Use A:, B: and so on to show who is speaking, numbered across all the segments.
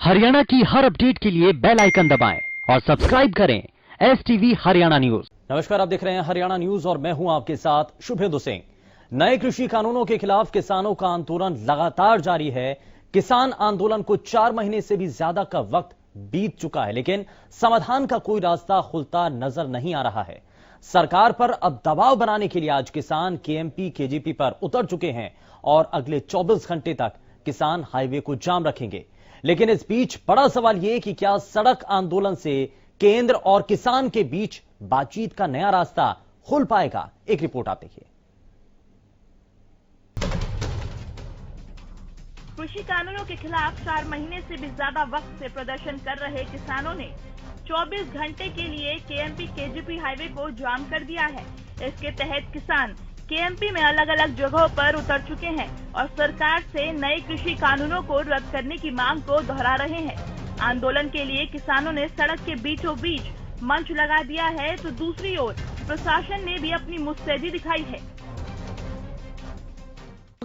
A: हरियाणा की हर अपडेट के लिए बेल आइकन दबाएं और सब्सक्राइब करें STV हरियाणा न्यूज।
B: नमस्कार, आप देख रहे हैं हरियाणा न्यूज और मैं हूं आपके साथ शुभेंदु सिंह। नए कृषि कानूनों के खिलाफ किसानों का आंदोलन लगातार जारी है। किसान आंदोलन को 4 महीने से भी ज्यादा का वक्त बीत चुका है, लेकिन समाधान का कोई रास्ता खुलता नजर नहीं आ रहा है। सरकार पर अब दबाव बनाने के लिए आज किसान KMP KGP पर उतर चुके हैं और अगले 24 घंटे तक किसान हाईवे को जाम रखेंगे। लेकिन इस बीच बड़ा सवाल यह कि क्या सड़क आंदोलन से केंद्र और किसान के बीच बातचीत का नया रास्ता खुल पाएगा? एक रिपोर्ट आप देखिए।
C: कृषि कानूनों के खिलाफ 4 महीने से भी ज्यादा वक्त से प्रदर्शन कर रहे किसानों ने 24 घंटे के लिए KMP KGP हाईवे को जाम कर दिया है। इसके तहत किसान KMP में अलग अलग जगहों पर उतर चुके हैं और सरकार से नए कृषि कानूनों को रद्द करने की मांग को दोहरा रहे हैं। आंदोलन के लिए किसानों ने सड़क के बीचों बीच मंच लगा दिया है, तो दूसरी ओर प्रशासन ने भी अपनी मुस्तैदी दिखाई है।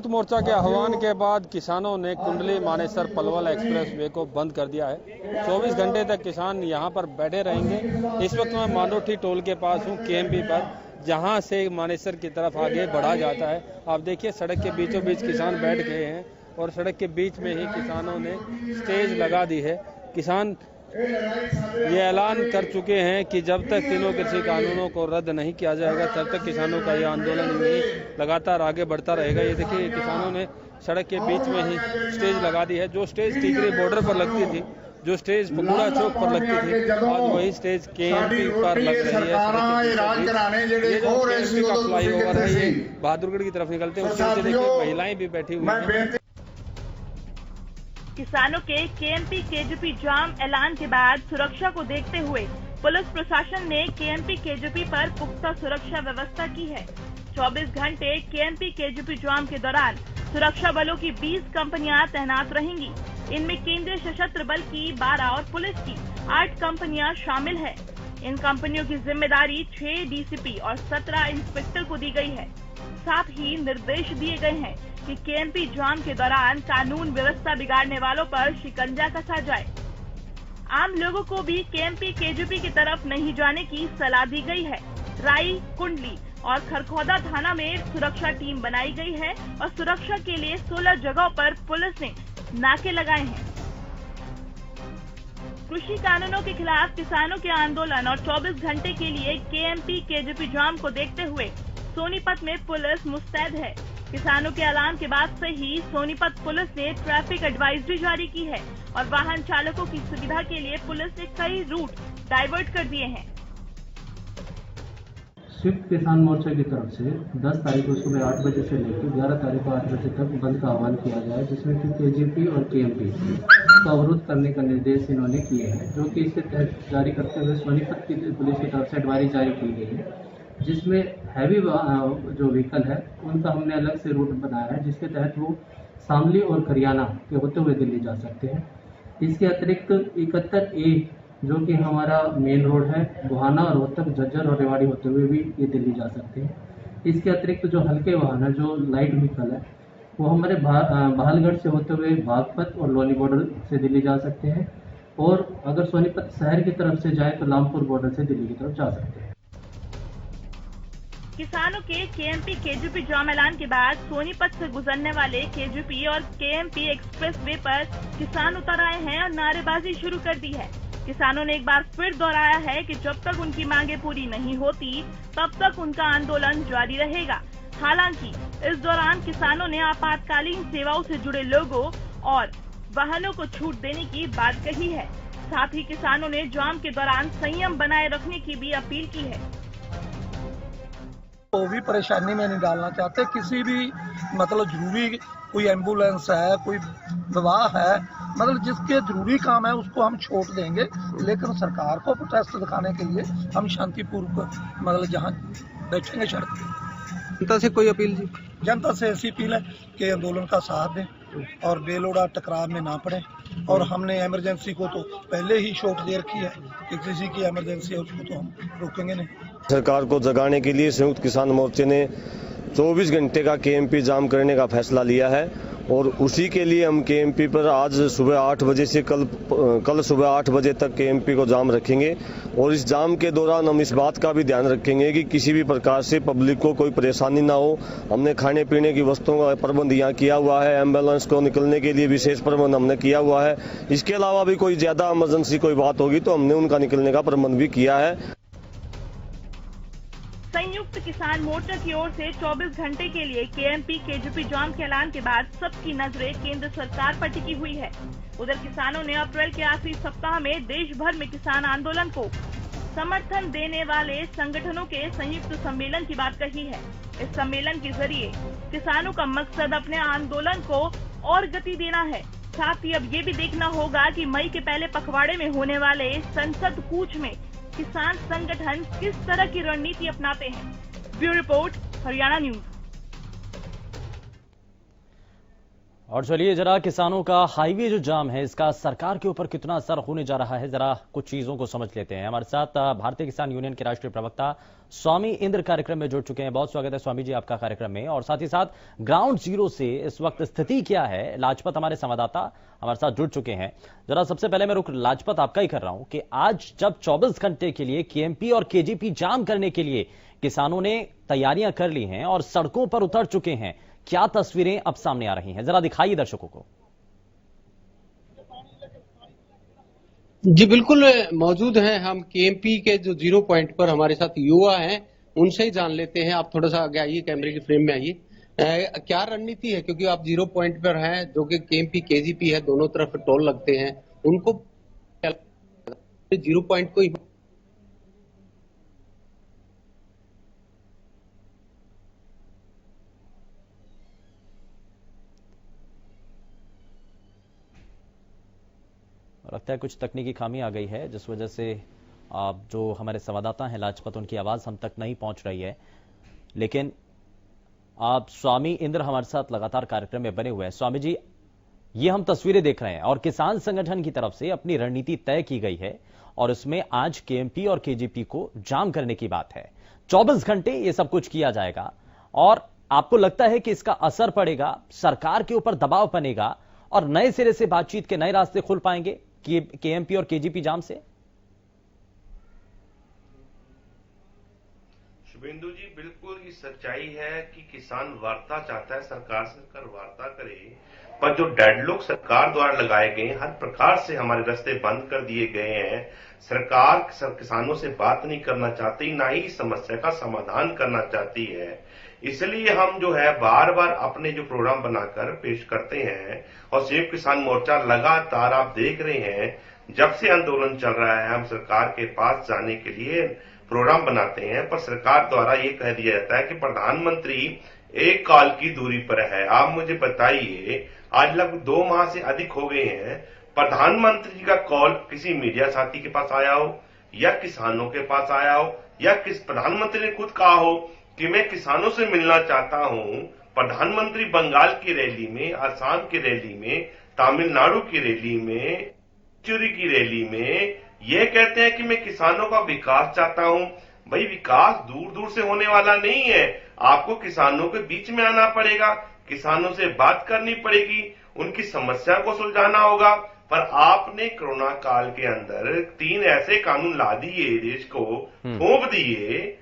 D: मोर्चा के आह्वान के बाद किसानों ने कुंडली मानेसर पलवल एक्सप्रेस वे को बंद कर दिया है। 24 घंटे तक किसान यहां पर बैठे रहेंगे। इस वक्त मैं मांडोठी टोल के पास हूं, KMP पर, जहां से मानेसर की तरफ आगे बढ़ा जाता है। आप देखिए, सड़क के बीचों बीच किसान बैठ गए हैं और सड़क के बीच में ही किसानों ने स्टेज लगा दी है। किसान ये ऐलान कर चुके हैं कि जब तक तीनों कृषि कानूनों को रद्द नहीं किया जाएगा तब तक किसानों का यह आंदोलन ही लगातार आगे बढ़ता रहेगा। ये देखिए, किसानों ने सड़क के बीच में ही स्टेज लगा दी है। जो स्टेज टीकरी बॉर्डर पर लगती थी, जो स्टेज बगुड़ा चौक पर लगती थी, आज वही स्टेज KMP पर लग रही है। ये जो KMP का फ्लाईओवर है, ये बहादुरगढ़ की तरफ निकलते हैं, उसके नीचे देखिए महिलाएं भी बैठी हुई हैं।
C: किसानों के KMP KGP जाम ऐलान के बाद सुरक्षा को देखते हुए पुलिस प्रशासन ने KMP KGP पर पुख्ता सुरक्षा व्यवस्था की है। 24 घंटे KMP KGP जाम के दौरान सुरक्षा बलों की 20 कंपनियां तैनात रहेंगी। इनमें केंद्रीय सशस्त्र बल की 12 और पुलिस की 8 कंपनियां शामिल है। इन कंपनियों की जिम्मेदारी 6 DCP और 17 इंस्पेक्टर को दी गई है। साथ ही निर्देश दिए गए हैं कि KMP जाम के दौरान कानून व्यवस्था बिगाड़ने वालों पर शिकंजा कसा जाए। आम लोगों को भी KMP KGP की तरफ नहीं जाने की सलाह दी गई है। राई, कुंडली और खरखौदा थाना में सुरक्षा टीम बनाई गई है और सुरक्षा के लिए 16 जगहों पर पुलिस ने नाके लगाए हैं। कृषि कानूनों के खिलाफ किसानों के आंदोलन और 24 घंटे के लिए KMP KGP जाम को देखते हुए सोनीपत में पुलिस मुस्तैद है। किसानों के ऐलान के बाद से ही सोनीपत पुलिस ने ट्रैफिक एडवाइजरी जारी की है और वाहन चालकों की सुविधा के लिए पुलिस ने कई रूट डाइवर्ट कर दिए हैं।
E: स्विफ्ट किसान मोर्चा की तरफ से 10 तारीख को सुबह 8 बजे से लेकर 11 तारीख को 8 बजे तक बंद का आह्वान किया गया है, जिसमें कि KGP और KMP का अवरोध करने का निर्देश इन्होंने किए हैं, जो कि इसके तहत जारी करते हुए सोनीपत की पुलिस की तरफ से एडवाइजरी जारी की गई है, जिसमें हैवी जो व्हीकल है उनका हमने अलग से रूट बनाया है, जिसके तहत वो शामली और करियाना के होते हुए दिल्ली जा सकते हैं। इसके अतिरिक्त 71A जो कि हमारा मेन रोड है, बुहाना और रोहतक, झज्जर और रेवाड़ी होते हुए भी ये दिल्ली जा सकते हैं। इसके अतिरिक्त जो हल्के वाहन है, जो लाइट व्हीकल है, वो हमारे बहालगढ़ से होते हुए बागपत और लोनी बॉर्डर से दिल्ली जा सकते हैं, और अगर सोनीपत शहर की तरफ से जाए तो लामपुर बॉर्डर से दिल्ली की तरफ जा सकते हैं।
C: किसानों के KMP KGP जाम ऐलान के बाद सोनीपत से गुजरने वाले KGP और KMP एक्सप्रेस वे पर किसान उतर आए हैं और नारेबाजी शुरू कर दी है। किसानों ने एक बार फिर दोहराया है कि जब तक उनकी मांगे पूरी नहीं होती तब तक उनका आंदोलन जारी रहेगा। हालांकि इस दौरान किसानों ने आपातकालीन सेवाओं से जुड़े लोगों और वाहनों को छूट देने की बात कही है। साथ ही किसानों ने जाम के दौरान संयम बनाए रखने की भी अपील की है।
F: वो भी परेशानी में नहीं डालना चाहते। किसी भी मतलब जरूरी कोई एम्बुलेंस है, कोई विवाह है, मतलब जिसके जरूरी काम है उसको हम छूट देंगे, लेकिन सरकार को प्रोटेस्ट दिखाने के लिए हम शांतिपूर्वक मतलब जहाँ बैठेंगे सड़क पे।
D: जनता से कोई अपील जी?
F: जनता से ऐसी अपील है कि आंदोलन का साथ दें और बेलोड़ा टकराव में ना पड़े। और हमने इमरजेंसी को तो पहले ही छूट दे रखी है कि किसी की इमरजेंसी है उसको तो हम रोकेंगे नहीं।
G: सरकार को जगाने के लिए संयुक्त किसान मोर्चे ने 24 घंटे का KMP जाम करने का फैसला लिया है और उसी के लिए हम केएमपी पर आज सुबह 8 बजे से कल सुबह 8 बजे तक केएमपी को जाम रखेंगे। और इस जाम के दौरान हम इस बात का भी ध्यान रखेंगे कि किसी भी प्रकार से पब्लिक को कोई परेशानी ना हो। हमने खाने पीने की वस्तुओं का प्रबंध यहाँ किया हुआ है, एम्बुलेंस को निकलने के लिए विशेष प्रबंध हमने किया हुआ है। इसके अलावा भी कोई ज्यादा इमरजेंसी कोई बात होगी तो हमने उनका निकलने का प्रबंध भी किया है।
C: संयुक्त किसान मोर्चा की ओर से 24 घंटे के लिए केएमपी केजीपी जाम के ऐलान के बाद सबकी नजरें केंद्र सरकार पर टिकी हुई है। उधर किसानों ने अप्रैल के आखिरी सप्ताह में देश भर में किसान आंदोलन को समर्थन देने वाले संगठनों के संयुक्त सम्मेलन की बात कही है। इस सम्मेलन के जरिए किसानों का मकसद अपने आंदोलन को और गति देना है। साथ ही अब ये भी देखना होगा कि मई के पहले पखवाड़े में होने वाले संसद कूच में किसान संगठन किस तरह की रणनीति अपनाते हैं। Bureau report, Haryana news.
B: और चलिए जरा किसानों का हाईवे जो जाम है इसका सरकार के ऊपर कितना असर होने जा रहा है, जरा कुछ चीजों को समझ लेते हैं। हमारे साथ भारतीय किसान यूनियन के राष्ट्रीय प्रवक्ता स्वामी इंद्र कार्यक्रम में जुड़ चुके हैं। बहुत स्वागत है स्वामी जी आपका कार्यक्रम में। और साथ ही साथ ग्राउंड जीरो से इस वक्त स्थिति क्या है, लाजपत हमारे संवाददाता हमारे साथ जुड़ चुके हैं। जरा सबसे पहले मैं रुख लाजपत आपका ही कर रहा हूं कि आज जब 24 घंटे के लिए केएमपी और केजीपी जाम करने के लिए किसानों ने तैयारियां कर ली हैं और सड़कों पर उतर चुके हैं, क्या तस्वीरें अब सामने आ रही हैं, जरा दिखाइए दर्शकों को।
H: जी बिल्कुल मौजूद हैं हम केएमपी के जो जीरो पॉइंट पर, हमारे साथ युवा हैं, उनसे ही जान लेते हैं। आप थोड़ा सा आगे आइए, कैमरे के फ्रेम में आइए। क्या रणनीति है, क्योंकि आप जीरो पॉइंट पर हैं जो कि केएमपी केजीपी है, दोनों तरफ टोल लगते हैं, उनको जीरो पॉइंट को ही
B: लगता है कुछ तकनीकी खामी आ गई है जिस वजह से आप जो हमारे संवाददाता हैं लाजपत, उनकी आवाज हम तक नहीं पहुंच रही है। लेकिन आप स्वामी इंद्र हमारे साथ लगातार कार्यक्रम में बने हुए हैं। स्वामी जी, ये हम तस्वीरें देख रहे हैं और किसान संगठन की तरफ से अपनी रणनीति तय की गई है और इसमें आज केएमपी और केजीपी को जाम करने की बात है। 24 घंटे ये सब कुछ किया जाएगा और आपको लगता है कि इसका असर पड़ेगा, सरकार के ऊपर दबाव बनेगा और नए सिरे से बातचीत के नए रास्ते खुल पाएंगे केएमपी और केजीपी जाम से?
I: शुभेंदु जी, बिल्कुल ये सच्चाई है कि किसान वार्ता चाहता है, सरकार से वार्ता करे, पर जो डेडलॉक सरकार द्वारा लगाए गए, हर प्रकार से हमारे रास्ते बंद कर दिए गए हैं। सरकार किसानों से बात नहीं करना चाहती, ना ही समस्या का समाधान करना चाहती है। इसलिए हम जो है बार बार अपने जो प्रोग्राम बनाकर पेश करते हैं और संयुक्त किसान मोर्चा लगातार आप देख रहे हैं जब से आंदोलन चल रहा है, हम सरकार के पास जाने के लिए प्रोग्राम बनाते हैं, पर सरकार द्वारा ये कह दिया जाता है कि प्रधानमंत्री एक कॉल की दूरी पर है। आप मुझे बताइए, आज लगभग 2 माह से अधिक हो गए हैं, प्रधानमंत्री जी का कॉल किसी मीडिया साथी के पास आया हो या किसानों के पास आया हो या किस प्रधानमंत्री ने खुद कहा हो कि मैं किसानों से मिलना चाहता हूं? प्रधानमंत्री बंगाल की रैली में, असम की रैली में, तमिलनाडु की रैली में, चुरी की रैली में ये कहते हैं कि मैं किसानों का विकास चाहता हूं। भाई, विकास दूर दूर से होने वाला नहीं है, आपको किसानों के बीच में आना पड़ेगा, किसानों से बात करनी पड़ेगी, उनकी समस्या को सुलझाना होगा। पर आपने कोरोना काल के अंदर 3 ऐसे कानून ला दिए, देश को थोप दिए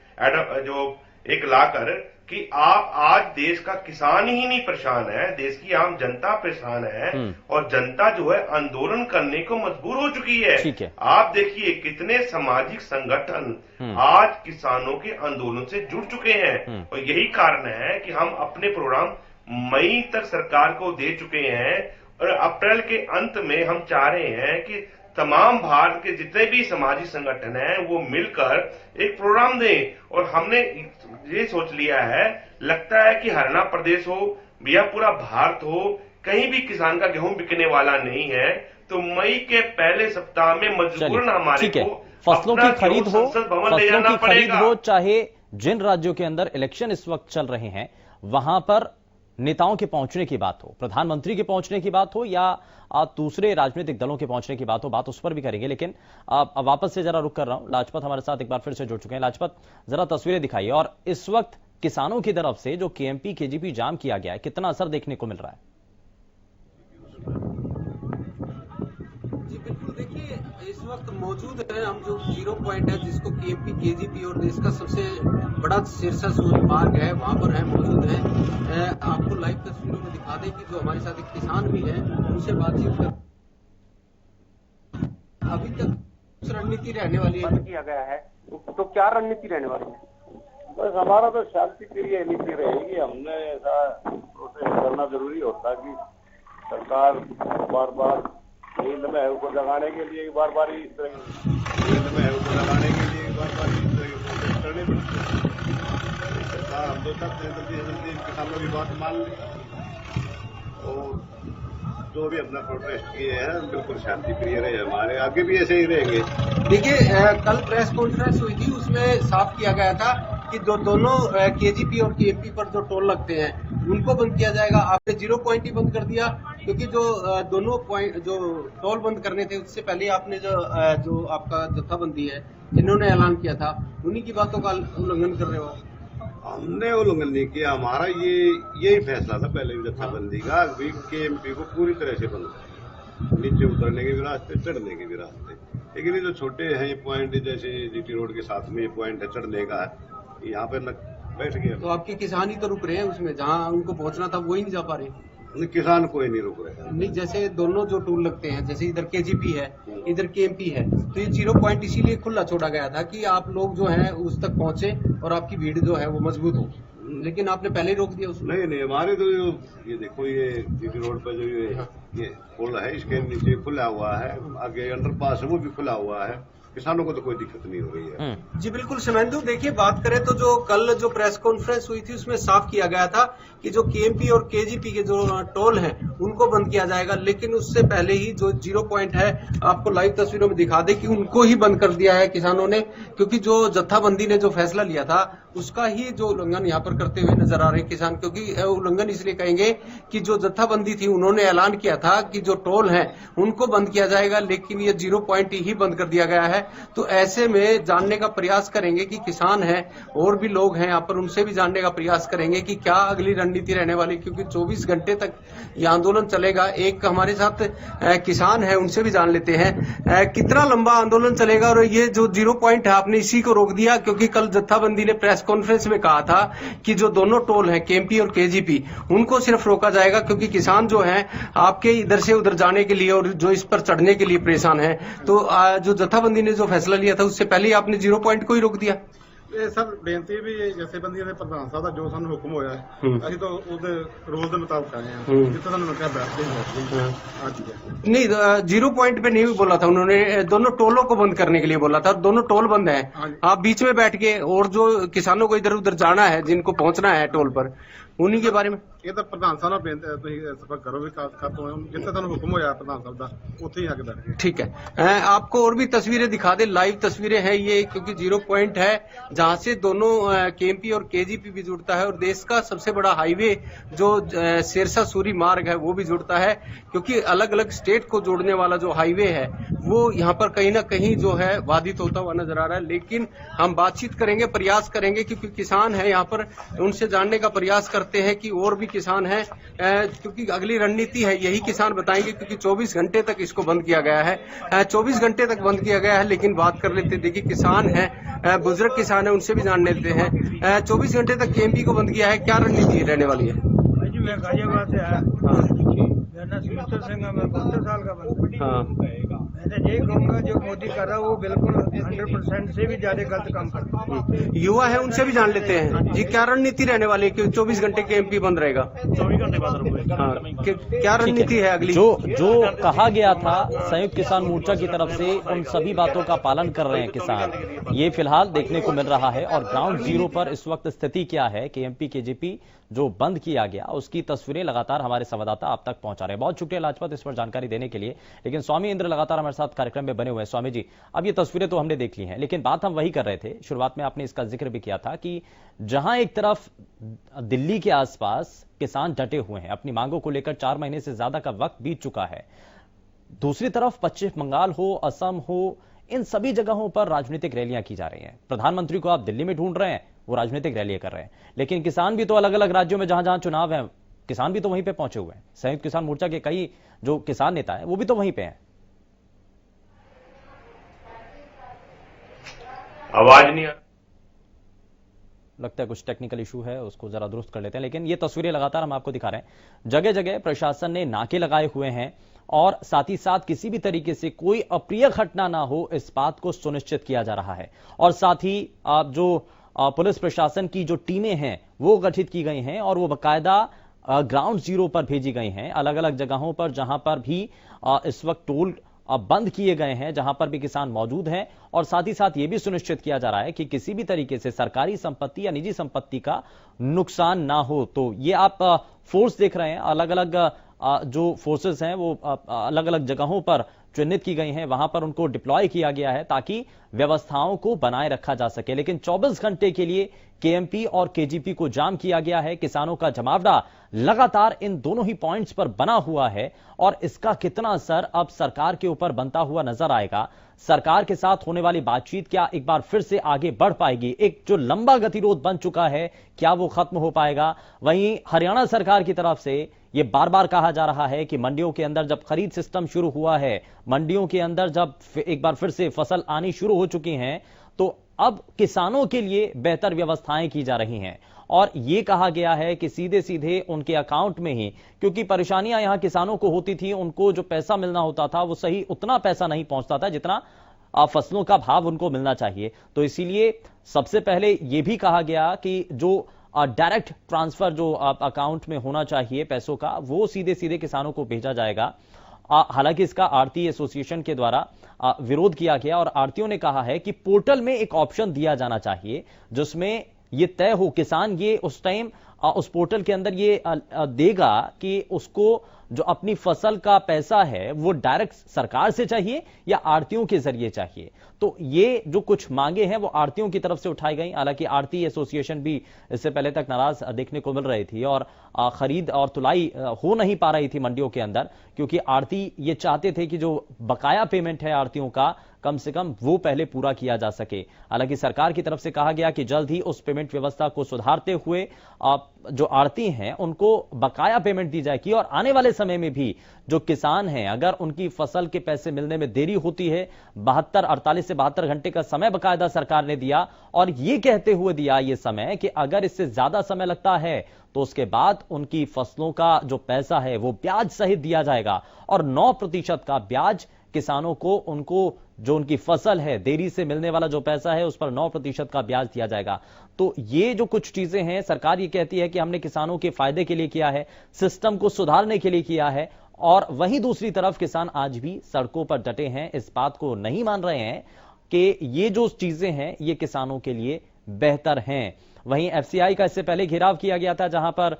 I: जो एक लाकर कि आप आज देश का किसान ही नहीं परेशान है, देश की आम जनता परेशान है और जनता जो है आंदोलन करने को मजबूर हो चुकी है। आप देखिए कितने सामाजिक संगठन आज किसानों के आंदोलन से जुड़ चुके हैं और यही कारण है कि हम अपने प्रोग्राम मई तक सरकार को दे चुके हैं और अप्रैल के अंत में हम चाह रहे हैं कि तमाम भारत के जितने भी सामाजिक संगठन हैं वो मिलकर एक प्रोग्राम दें। और हमने ये सोच लिया है, लगता है कि हरियाणा प्रदेश हो या पूरा भारत हो, कहीं भी किसान का गेहूं बिकने वाला नहीं है, तो मई के पहले सप्ताह में मजबूरन हमारे को
B: फसलों की खरीद हो, चाहे जिन राज्यों के अंदर इलेक्शन इस वक्त चल रहे हैं वहां पर नेताओं के पहुंचने की बात हो, प्रधानमंत्री के पहुंचने की बात हो या दूसरे राजनीतिक दलों के पहुंचने की बात हो, बात उस पर भी करेंगे। लेकिन अब वापस से जरा रुक कर रहा हूं, लाजपत हमारे साथ एक बार फिर से जुड़ चुके हैं। लाजपत, जरा तस्वीरें दिखाइए और इस वक्त किसानों की तरफ से जो केएमपी केजीपी जाम किया गया है, कितना असर देखने को मिल रहा है?
H: जी बिल्कुल, देखिए इस वक्त मौजूद है हम जो 0 पॉइंट है जिसको केएमपी, केजीपी और देश का सबसे बड़ा सिरसा सूर्य मार्ग है वहां पर है मौजूद है। आपको लाइव तस्वीरों में दिखा दें कि जो हमारे साथ एक किसान भी है उनसे बातचीत कर। अभी तक रणनीति रहने वाली है,
J: बंद किया गया है, तो क्या रणनीति रहने वाली है? बस हमारा तो शांति प्रिय नीति रहेगी। हमने ऐसा प्रोसेस करना जरूरी होता कि सरकार बार बार नींद में है उसको जगाने के लिए बार बार इस तरह नींद में है उसको जगाने के लिए बार बार इस तरह की प्रोसेस करनी पड़ती है। सरकार हम तो चाहते हैं जल्दी किसानों की बात मान लें और जो भी अपना प्रोटेस्ट किए हैं बिल्कुल शांति प्रिय रहे, हमारे आगे भी ऐसे ही रहेंगे।
H: देखिए कल प्रेस कॉन्फ्रेंस हुई थी, उसमें साफ किया गया था कि जो दोनों केजीपी और केएमपी पर जो टोल लगते हैं उनको बंद किया जाएगा। आपने 0 पॉइंट ही बंद कर दिया, क्योंकि जो दोनों पॉइंट जो टोल बंद करने थे उससे पहले आपने जो आपका जत्थाबंदी है जिन्होंने ऐलान किया था उन्हीं की बातों का उल्लंघन कर रहे हो।
J: हमने उल्लंघन नहीं किया, हमारा यही फैसला था पहले भी जत्थाबंदी का, केएमपी को पूरी तरह से बंद कर, नीचे उतरने के भी रास्ते, चढ़ने के भी रास्ते। लेकिन ये जो छोटे हैं ये पॉइंट, जैसे जीटी रोड के साथ में ये पॉइंट है चढ़ने का, यहाँ पे बैठ गया।
H: तो आपके किसान ही तो रुक रहे हैं उसमें, जहाँ उनको पहुंचना था वो ही नहीं जा पा रहे।
J: किसान कोई नहीं रुक रहे हैं।
H: नहीं, जैसे दोनों जो टोल लगते हैं, जैसे इधर केजीपी है इधर केएमपी है, तो ये 0 पॉइंट इसीलिए खुला छोड़ा गया था कि आप लोग जो हैं उस तक पहुंचे और आपकी भीड़ जो है वो मजबूत हो, लेकिन आपने पहले ही रोक दिया उसको।
J: नहीं, हमारे तो ये देखो ये जीटी रोड पर जो ये पुल है इसके नीचे खुला हुआ है, आगे अंडरपास है वो भी खुला हुआ है, किसानों को तो कोई दिक्कत नहीं हो रही है।
H: जी बिल्कुल शुभेंदु, देखिए बात करें तो जो कल जो प्रेस कॉन्फ्रेंस हुई थी उसमें साफ किया गया था कि जो केएमपी और केजीपी के जो टोल हैं उनको बंद किया जाएगा, लेकिन उससे पहले ही जो 0 पॉइंट है आपको लाइव तस्वीरों में दिखा दे कि उनको ही बंद कर दिया है किसानों ने, क्योंकि जो जत्थाबंदी ने जो फैसला लिया था उसका ही जो उल्लंघन यहाँ पर करते हुए नजर आ रहे हैं किसान। क्योंकि उल्लंघन इसलिए कहेंगे कि जो जत्थाबंदी थी उन्होंने ऐलान किया था कि जो टोल है उनको बंद किया जाएगा, लेकिन ये 0 पॉइंट ही बंद कर दिया गया है। तो ऐसे में जानने का प्रयास करेंगे कि किसान हैं और भी लोग हैं यहाँ पर, उनसे भी जानने का प्रयास करेंगे कि क्या अगली रणनीति रहने वाली, क्योंकि 24 घंटे तक ये आंदोलन चलेगा। एक हमारे साथ किसान है, उनसे भी जान लेते हैं कितना लंबा आंदोलन चलेगा। और ये जो 0 पॉइंट है आपने इसी को रोक दिया, क्योंकि कल जत्थाबंदी ने प्रेस कॉन्फ्रेंस में कहा था कि जो दोनों टोल हैं केएमपी और केजीपी उनको सिर्फ रोका जाएगा, क्योंकि किसान जो हैं आपके इधर से उधर जाने के लिए और जो इस पर चढ़ने के लिए परेशान है। तो जो जत्थाबंदी ने जो फैसला लिया था उससे पहले ही आपने 0 पॉइंट को ही रोक दिया।
J: ਇਹ ਸਭ ਬੇਨਤੀ ਵੀ ਜਥੇਬੰਦੀਆਂ ਦੇ ਪ੍ਰਧਾਨ ਸਾਹਿਬ ਦਾ ਜੋ ਸਾਨੂੰ ਹੁਕਮ ਹੋਇਆ ਹੈ ਅਸੀਂ ਤਾਂ ਉਹਦੇ ਰੂਲ ਦੇ ਮੁਤਾਬਕ ਆਏ ਹਾਂ, ਜਿੱਥੇ ਸਾਨੂੰ ਮੈਂ ਕਿਹਾ ਬੈਠਦੇ ਹਾਂ ਅੱਜ
H: नहीं 0 पॉइंट पे नहीं बोला था उन्होंने, दोनों टोलों को बंद करने के लिए बोला था। दोनों टोल बंद है, आप बीच में बैठ के और जो किसानों को इधर उधर जाना है जिनको पहुंचना है टोल पर उन्हीं के बारे में
J: ਇਹ ਤਾਂ ਪ੍ਰਧਾਨ ਸਾਹਿਬ ਨਾਲ ਬੇਨਤੀ ਤੁਸੀਂ ਸਫਰ ਕਰੋ ਵੀ ਖਾਤੋਂ ਜਿੱਥੇ ਤੁਹਾਨੂੰ ਹੁਕਮ ਹੋਇਆ ਪ੍ਰਧਾਨ ਸਾਹਿਬ ਦਾ ਉੱਥੇ ਹੀ ਆ ਕੇ ਬੈਠ ਗਏ।
H: ठीक है, आपको और भी तस्वीरें दिखा दे, लाइव तस्वीरें हैं ये, क्योंकि 0 पॉइंट है जहां से दोनों केएमपी और केजीपी भी जुड़ता है और देश का सबसे बड़ा हाईवे जो सिरसा सूरी मार्ग है वो भी जुड़ता है, क्योंकि अलग अलग स्टेट को जोड़ने वाला जो हाईवे है वो यहाँ पर कहीं ना कहीं जो है बाधित होता हुआ नजर आ रहा है। लेकिन हम बातचीत करेंगे, प्रयास करेंगे, क्योंकि किसान है यहाँ पर, उनसे जानने का प्रयास करते हैं कि और भी किसान है, क्योंकि अगली रणनीति है यही किसान बताएंगे, क्योंकि 24 घंटे तक इसको बंद किया गया है। 24 घंटे तक बंद किया गया है, लेकिन बात कर लेते हैं, देखिए किसान है, बुजुर्ग किसान है, उनसे भी जान लेते हैं। 24 घंटे तक केएमपी को बंद किया है, क्या रणनीति रहने वाली है?
K: मैं गाजियाबाद से आया, मेरा नाम सुमित्र सिंह है, मैं 72 साल का बंदा। मैं तो यही कहूँगा जो मोदी कर रहा है वो बिल्कुल 100% से भी ज्यादा गलत काम कर रहा है।
H: युवा है, उनसे भी जान लेते हैं जी, क्या रणनीति रहने वाली है? क्योंकि 24 घंटे केएमपी बंद रहेगा,
K: 24 घंटे बंद
H: क्या रणनीति है अगली?
B: जो कहा गया था संयुक्त किसान मोर्चा की तरफ से, उन सभी बातों का पालन कर रहे हैं किसान, ये फिलहाल देखने को मिल रहा है। और ग्राउंड जीरो पर इस वक्त स्थिति क्या है, केएमपी केजीपी जो बंद किया गया उसकी तस्वीरें लगातार हमारे संवाददाता आप तक पहुंचा रहे हैं। बहुत शुक्रिया लाजपत इस पर जानकारी देने के लिए। लेकिन स्वामी इंद्र लगातार हमारे साथ कार्यक्रम में बने हुए हैं। स्वामी जी, अब ये तस्वीरें तो हमने देख ली हैं, लेकिन बात हम वही कर रहे थे, शुरुआत में आपने इसका जिक्र भी किया था कि जहां एक तरफ दिल्ली के आसपास किसान डटे हुए हैं, अपनी मांगों को लेकर 4 महीने से ज्यादा का वक्त बीत चुका है, दूसरी तरफ पश्चिम बंगाल हो, असम हो, इन सभी जगहों पर राजनीतिक रैलियां की जा रही हैं। प्रधानमंत्री को आप दिल्ली में ढूंढ रहे हैं, वो राजनीतिक रैलियां कर रहे हैं, लेकिन किसान भी तो अलग अलग राज्यों में जहां जहां चुनाव है, किसान भी तो वहीं पे पहुंचे हुए हैं। संयुक्त किसान मोर्चा के कई जो किसान नेता हैं वो भी तो वहीं पे हैं।
I: आवाज नहीं
B: लगता है कुछ टेक्निकल इशू है, उसको जरा दुरुस्त कर लेते हैं। लेकिन ये तस्वीरें लगातार हम आपको दिखा रहे हैं। जगह जगह प्रशासन ने नाके लगाए हुए हैं और साथ ही साथ किसी भी तरीके से कोई अप्रिय घटना ना हो, इस बात को सुनिश्चित किया जा रहा है। और साथ ही जो पुलिस प्रशासन की जो टीमें हैं वो गठित की गई हैं और वो बाकायदा ग्राउंड जीरो पर भेजी गई हैं, अलग अलग जगहों पर जहां पर भी इस वक्त टोल बंद किए गए हैं, जहां पर भी किसान मौजूद हैं। और साथ ही साथ यह भी सुनिश्चित किया जा रहा है कि किसी भी तरीके से सरकारी संपत्ति या निजी संपत्ति का नुकसान ना हो। तो ये आप फोर्स देख रहे हैं, अलग अलग जो फोर्सेस हैं वो अलग अलग जगहों पर चिन्हित की गई हैं, वहां पर उनको डिप्लॉय किया गया है ताकि व्यवस्थाओं को बनाए रखा जा सके। लेकिन 24 घंटे के लिए केएमपी और केजीपी को जाम किया गया है। किसानों का जमावड़ा लगातार इन दोनों ही पॉइंट्स पर बना हुआ है और इसका कितना असर अब सरकार के ऊपर बनता हुआ नजर आएगा। सरकार के साथ होने वाली बातचीत क्या एक बार फिर से आगे बढ़ पाएगी? एक जो लंबा गतिरोध बन चुका है, क्या वो खत्म हो पाएगा? वहीं हरियाणा सरकार की तरफ से यह बार बार कहा जा रहा है कि मंडियों के अंदर जब खरीद सिस्टम शुरू हुआ है, मंडियों के अंदर जब एक बार फिर से फसल आनी शुरू हो चुकी हैं, तो अब किसानों के लिए बेहतर व्यवस्थाएं की जा रही हैं। और यह कहा गया है कि सीधे सीधे उनके अकाउंट में ही, क्योंकि परेशानियां यहां किसानों को होती थी, उनको जो पैसा मिलना होता था वो सही उतना पैसा नहीं पहुंचता था जितना फसलों का भाव उनको मिलना चाहिए। तो इसीलिए सबसे पहले यह भी कहा गया कि जो डायरेक्ट ट्रांसफर जो अकाउंट में होना चाहिए पैसों का, वो सीधे सीधे किसानों को भेजा जाएगा। हालांकि इसका आड़ती एसोसिएशन के द्वारा विरोध किया गया और आड़तियों ने कहा है कि पोर्टल में एक ऑप्शन दिया जाना चाहिए जिसमें यह तय हो, किसान ये उस टाइम उस पोर्टल के अंदर ये देगा कि उसको जो अपनी फसल का पैसा है वो डायरेक्ट सरकार से चाहिए या आड़तियों के जरिए चाहिए। तो ये जो कुछ मांगे हैं वो आड़तियों की तरफ से उठाई गई। हालांकि आड़ती एसोसिएशन भी इससे पहले तक नाराज देखने को मिल रही थी और खरीद और तुलाई हो नहीं पा रही थी मंडियों के अंदर, क्योंकि आड़ती ये चाहते थे कि जो बकाया पेमेंट है आड़तियों का कम से कम वो पहले पूरा किया जा सके। हालांकि सरकार की तरफ से कहा गया कि जल्द ही उस पेमेंट व्यवस्था को सुधारते हुए जो आड़ती हैं उनको बकाया पेमेंट दी जाएगी और आने वाले समय में भी जो किसान हैं अगर उनकी फसल के पैसे मिलने में देरी होती है, 48 से 72 घंटे का समय बकायदा सरकार ने दिया और ये कहते हुए दिया ये समय कि अगर इससे ज्यादा समय लगता है तो उसके बाद उनकी फसलों का जो पैसा है वो ब्याज सहित दिया जाएगा और 9% का ब्याज किसानों को उनको जो उनकी फसल है देरी से मिलने वाला जो पैसा है उस पर 9% का ब्याज दिया जाएगा। तो ये जो कुछ चीजें हैं सरकार ये कहती है कि हमने किसानों के फायदे के लिए किया है, सिस्टम को सुधारने के लिए किया है, और वहीं दूसरी तरफ किसान आज भी सड़कों पर डटे हैं, इस बात को नहीं मान रहे हैं कि ये जो चीजें हैं ये किसानों के लिए बेहतर हैं। वहीं एफसीआई का इससे पहले घेराव किया गया था जहां पर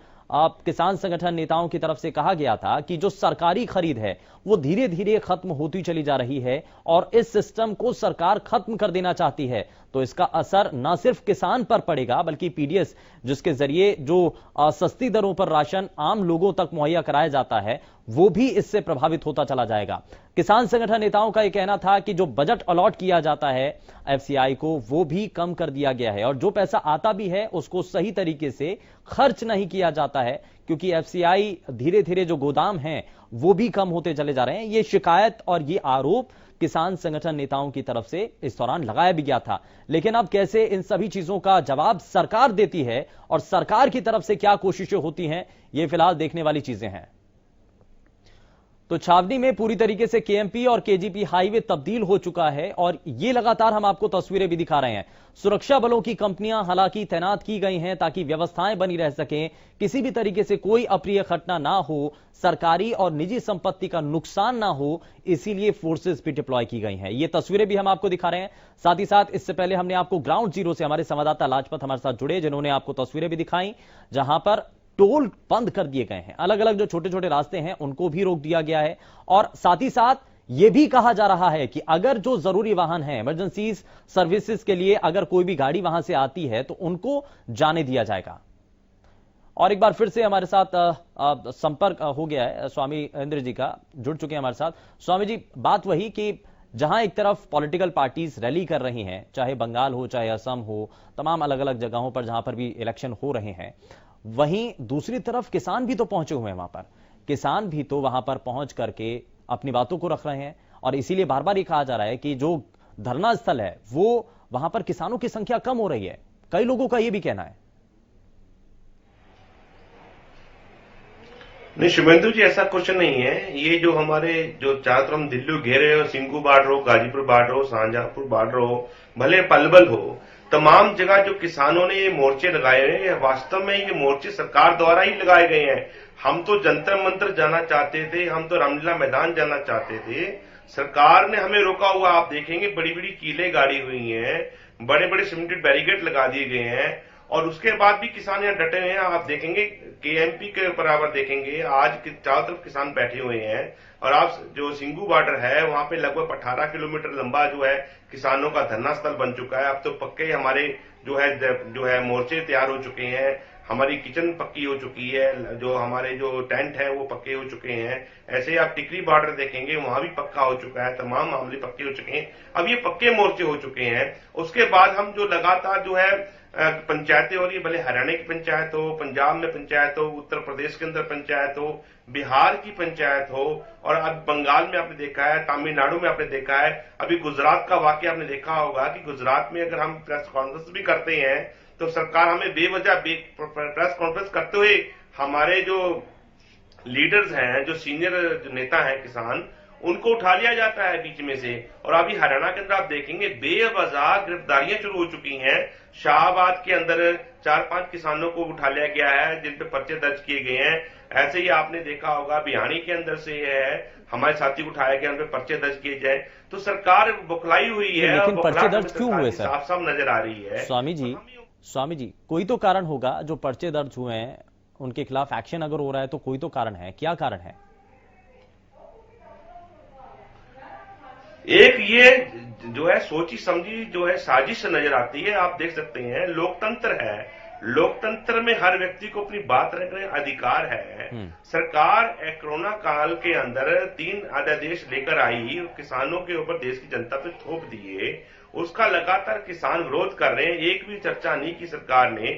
B: किसान संगठन नेताओं की तरफ से कहा गया था कि जो सरकारी खरीद है वो धीरे धीरे खत्म होती चली जा रही है और इस सिस्टम को सरकार खत्म कर देना चाहती है। तो इसका असर न सिर्फ किसान पर पड़ेगा बल्कि पीडीएस जिसके जरिए जो सस्ती दरों पर राशन आम लोगों तक मुहैया कराया जाता है वो भी इससे प्रभावित होता चला जाएगा। किसान संगठन नेताओं का यह कहना था कि जो बजट अलॉट किया जाता है एफसीआई को वो भी कम कर दिया गया है और जो पैसा आता भी है उसको सही तरीके से खर्च नहीं किया जाता है, क्योंकि एफसीआई धीरे धीरे जो गोदाम हैं वो भी कम होते चले जा रहे हैं। ये शिकायत और ये आरोप किसान संगठन नेताओं की तरफ से इस दौरान लगाया भी गया था। लेकिन अब कैसे इन सभी चीजों का जवाब सरकार देती है और सरकार की तरफ से क्या कोशिशें होती हैं, ये फिलहाल देखने वाली चीजें हैं। तो छावनी में पूरी तरीके से केएमपी और केजीपी हाईवे तब्दील हो चुका है और ये लगातार हम आपको तस्वीरें भी दिखा रहे हैं। सुरक्षा बलों की कंपनियां हालांकि तैनात की गई हैं ताकि व्यवस्थाएं बनी रह सकें, किसी भी तरीके से कोई अप्रिय घटना ना हो, सरकारी और निजी संपत्ति का नुकसान ना हो, इसीलिए फोर्सेस भी डिप्लॉय की गई हैं। ये तस्वीरें भी हम आपको दिखा रहे हैं। साथ ही साथ इससे पहले हमने आपको ग्राउंड जीरो से हमारे संवाददाता लाजपत हमारे साथ जुड़े जिन्होंने आपको तस्वीरें भी दिखाई जहां पर टोल बंद कर दिए गए हैं, अलग अलग जो छोटे छोटे रास्ते हैं उनको भी रोक दिया गया है और साथ ही साथ यह भी कहा जा रहा है कि अगर जो जरूरी वाहन है इमरजेंसी सर्विसेज के लिए अगर कोई भी गाड़ी वहां से आती है तो उनको जाने दिया जाएगा। और एक बार फिर से हमारे साथ संपर्क हो गया है स्वामी इंद्र जी का, जुड़ चुके हैं हमारे साथ। स्वामी जी, बात वही कि जहां एक तरफ पॉलिटिकल पार्टीज रैली कर रही हैं, चाहे बंगाल हो चाहे असम हो, तमाम अलग अलग जगहों पर जहां पर भी इलेक्शन हो रहे हैं, वहीं दूसरी तरफ किसान भी तो पहुंचे हुए हैं वहां पर, किसान भी तो वहां पर पहुंच करके अपनी बातों को रख रहे हैं। और इसीलिए बार बार ये कहा जा रहा है कि जो धरना स्थल है वो वहां पर किसानों की संख्या कम हो रही है। कई लोगों का यह भी कहना है।
I: नहीं शुभेंदु जी, ऐसा कुछ नहीं है। ये जो हमारे जो चारों तरफ दिल्ली घेरे हो, सिंघू बॉर्डर हो, गाजीपुर बॉर्डर हो, शाहजहांपुर बॉर्डर हो, भले पलवल हो, तमाम जगह जो किसानों ने ये मोर्चे लगाए हैं, वास्तव में ये मोर्चे सरकार द्वारा ही लगाए गए हैं। हम तो जंतर मंतर जाना चाहते थे, हम तो रामलीला मैदान जाना चाहते थे, सरकार ने हमें रोका हुआ। आप देखेंगे बड़ी बड़ी कीलें गाड़ी हुई हैं, बड़े बड़े सीमेंटेड बैरिकेड लगा दिए गए हैं, और उसके बाद भी किसान यहाँ डटे हुए हैं। आप देखेंगे केएमपी के बराबर देखेंगे, आज चारों तरफ किसान बैठे हुए हैं। और आप जो सिंघू बॉर्डर है वहां पे लगभग 18 किलोमीटर लंबा जो है किसानों का धरना स्थल बन चुका है। अब तो पक्के हमारे जो है मोर्चे तैयार हो चुके हैं, हमारी किचन पक्की हो चुकी है, जो हमारे जो टेंट है वो पक्के हो चुके हैं। ऐसे आप टिकरी बॉर्डर देखेंगे वहां भी पक्का हो चुका है, तमाम मामले पक्के हो चुके हैं। अब ये पक्के मोर्चे हो चुके हैं। उसके बाद हम जो लगातार जो है पंचायतें हो रही है, भले हरियाणा की पंचायत हो, पंजाब में पंचायत हो, उत्तर प्रदेश के अंदर पंचायत हो, बिहार की पंचायत हो, और अब बंगाल में आपने देखा है, तमिलनाडु में आपने देखा है, अभी गुजरात का वाकया आपने देखा होगा कि गुजरात में अगर हम प्रेस कॉन्फ्रेंस भी करते हैं तो सरकार हमें बेवजह प्रेस कॉन्फ्रेंस करते हुए हमारे जो लीडर्स हैं, जो सीनियर जो नेता हैं किसान, उनको उठा लिया जाता है बीच में से। और अभी हरियाणा के अंदर आप देखेंगे बेवजह गिरफ्तारियां शुरू हो चुकी हैं। शाहबाद के अंदर 4-5 किसानों को उठा लिया गया है जिन पे पर्चे दर्ज किए गए हैं। ऐसे ही आपने देखा होगा बिहानी के अंदर से है हमारे साथी उठाया गया, उन पे पर्चे दर्ज किए जाए। तो सरकार बुखलाई हुई है।
B: लेकिन पर्चे दर्ज क्यों हुए सर?
I: साफ साफ नजर आ रही है।
B: स्वामी जी कोई तो कारण होगा, जो पर्चे दर्ज हुए हैं उनके खिलाफ एक्शन अगर हो रहा है तो कोई तो कारण है। क्या कारण है?
I: एक ये जो है सोची समझी जो है साजिश नजर आती है। आप देख सकते हैं लोकतंत्र है, लोकतंत्र में हर व्यक्ति को अपनी बात रखने का अधिकार है। सरकार कोरोना काल के अंदर 3 अध्यादेश लेकर आई, किसानों के ऊपर देश की जनता पे थोप दिए, उसका लगातार किसान विरोध कर रहे हैं। एक भी चर्चा नहीं की सरकार ने,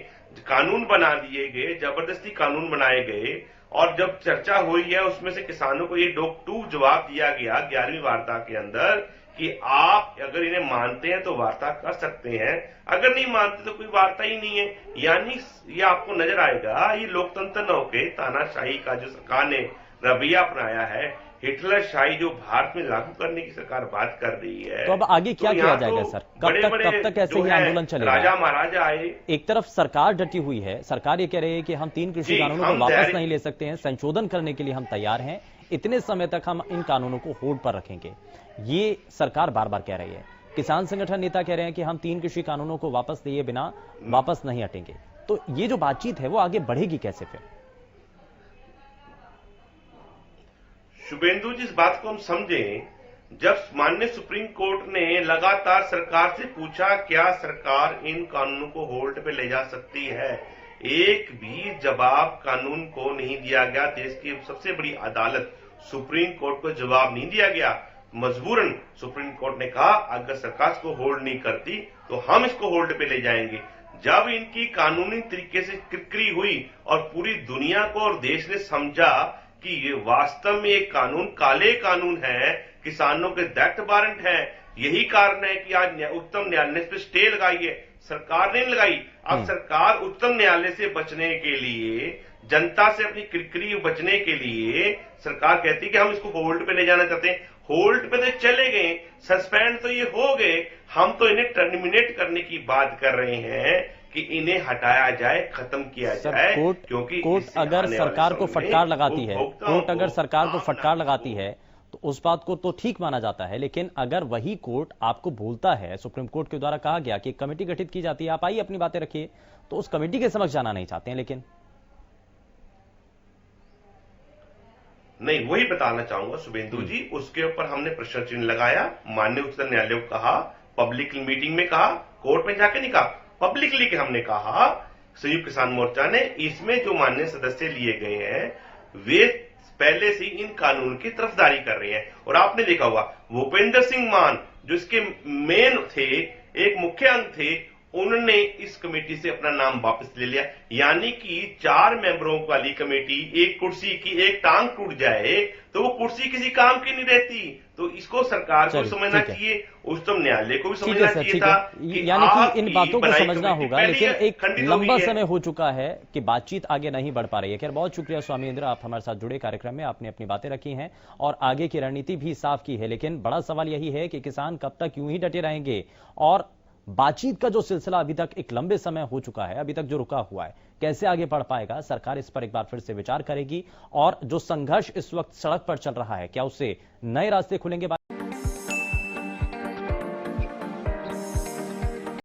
I: कानून बना दिए गए, जबरदस्ती कानून बनाए गए, और जब चर्चा हुई है उसमें से किसानों को ये टूक जवाब दिया गया 11वीं वार्ता के अंदर कि आप अगर इन्हें मानते हैं तो वार्ता कर सकते हैं, अगर नहीं मानते तो कोई वार्ता ही नहीं है। यानी ये आपको नजर आएगा ये लोकतंत्र न होके तानाशाही का जो सरकार ने रवैया अपनाया है, हिटलर शाही जो भारत में लागू करने की सरकार बात कर रही है।
B: तो अब आगे क्या किया जाएगा सर? कब तक ऐसे ही आंदोलन चलेगा?
I: राजा महाराजा आए।
B: एक तरफ सरकार डटी हुई है, सरकार ये कह रही है कि हम 3 कृषि कानूनों को वापस नहीं ले सकते हैं, संशोधन करने के लिए हम तैयार हैं, इतने समय तक हम इन कानूनों को होल्ड पर रखेंगे, ये सरकार बार बार कह रही है। किसान संगठन नेता कह रहे हैं कि हम 3 कृषि कानूनों को वापस दिए बिना वापस नहीं हटेंगे। तो ये जो बातचीत है वो आगे बढ़ेगी कैसे फिर?
I: शुभेंदु जी, इस बात को हम समझें, जब माननीय सुप्रीम कोर्ट ने लगातार सरकार से पूछा क्या सरकार इन कानूनों को होल्ड पे ले जा सकती है, एक भी जवाब कानून को नहीं दिया गया। देश की सबसे बड़ी अदालत सुप्रीम कोर्ट को जवाब नहीं दिया गया। मजबूरन सुप्रीम कोर्ट ने कहा अगर सरकार इसको होल्ड नहीं करती तो हम इसको होल्ड पे ले जाएंगे। जब इनकी कानूनी तरीके से क्रिकरी हुई और पूरी दुनिया को और देश ने समझा कि ये वास्तव में एक कानून काले कानून है, किसानों के डेथ वारंट है, यही कारण है कि आज उच्चतम न्यायालय ने इस पर स्टे लगाई है, सरकार ने लगाई। अब सरकार उच्चतम न्यायालय से बचने के लिए, जनता से अपनी क्रिकरी बचने के लिए सरकार कहती है कि हम इसको होल्ड पे ले जाना चाहते हैं। होल्ड पे तो चले गए, सस्पेंड तो ये हो गए, हम तो इन्हें टर्मिनेट करने की बात कर रहे हैं कि इन्हें हटाया जाए, खत्म किया जाए। क्योंकि
B: कोर्ट अगर सरकार को फटकार लगाती है, कोर्ट अगर सरकार को फटकार लगाती है तो उस बात को तो ठीक माना जाता है। लेकिन अगर वही कोर्ट आपको बोलता है, सुप्रीम कोर्ट के द्वारा कहा गया कि एक कमेटी गठित की जाती है, आप आइए अपनी बातें रखिए, तो उस कमेटी के समक्ष जाना नहीं चाहते हैं। लेकिन
I: नहीं, वही बताना चाहूंगा शुभेंदु जी, उसके ऊपर हमने प्रश्न चिन्ह लगाया, माननीय उच्चतम न्यायालय को कहा, पब्लिक मीटिंग में कहा, कोर्ट में जाके नहीं कहा, पब्लिकली के हमने कहा संयुक्त किसान मोर्चा ने, इसमें जो माननीय सदस्य लिए गए हैं वे पहले से इन कानून की तरफदारी कर रहे हैं। और आपने देखा होगा भूपेंद्र सिंह मान जो इसके मेन थे, एक मुख्य अंग थे, उन्होंने इस कमेटी से अपना नाम वापस ले लिया। यानी कि 4 मेंबरों वाली कमेटी, एक कुर्सी की एक टांग टूट जाए तो वो कुर्सी किसी काम की नहीं रहती। तो इसको सरकार को समझना चाहिए, उच्चतम न्यायालय को भी समझना चाहिए था कि
B: यानी कि इन बातों को समझना होगा, लेकिन एक लंबा समय हो चुका है कि बातचीत आगे नहीं बढ़ पा रही है। खैर, बहुत शुक्रिया स्वामींद्र, आप हमारे साथ जुड़े कार्यक्रम में, आपने अपनी बातें रखी हैं और आगे की रणनीति भी साफ की है। लेकिन बड़ा सवाल यही है कि किसान कब तक यूं ही डटे रहेंगे और बातचीत का जो सिलसिला अभी तक एक लंबे समय हो चुका है, अभी तक जो रुका हुआ है, कैसे आगे बढ़ पाएगा? सरकार इस पर एक बार फिर से विचार करेगी और जो संघर्ष इस वक्त सड़क पर चल रहा है, क्या उससे नए रास्ते खुलेंगे?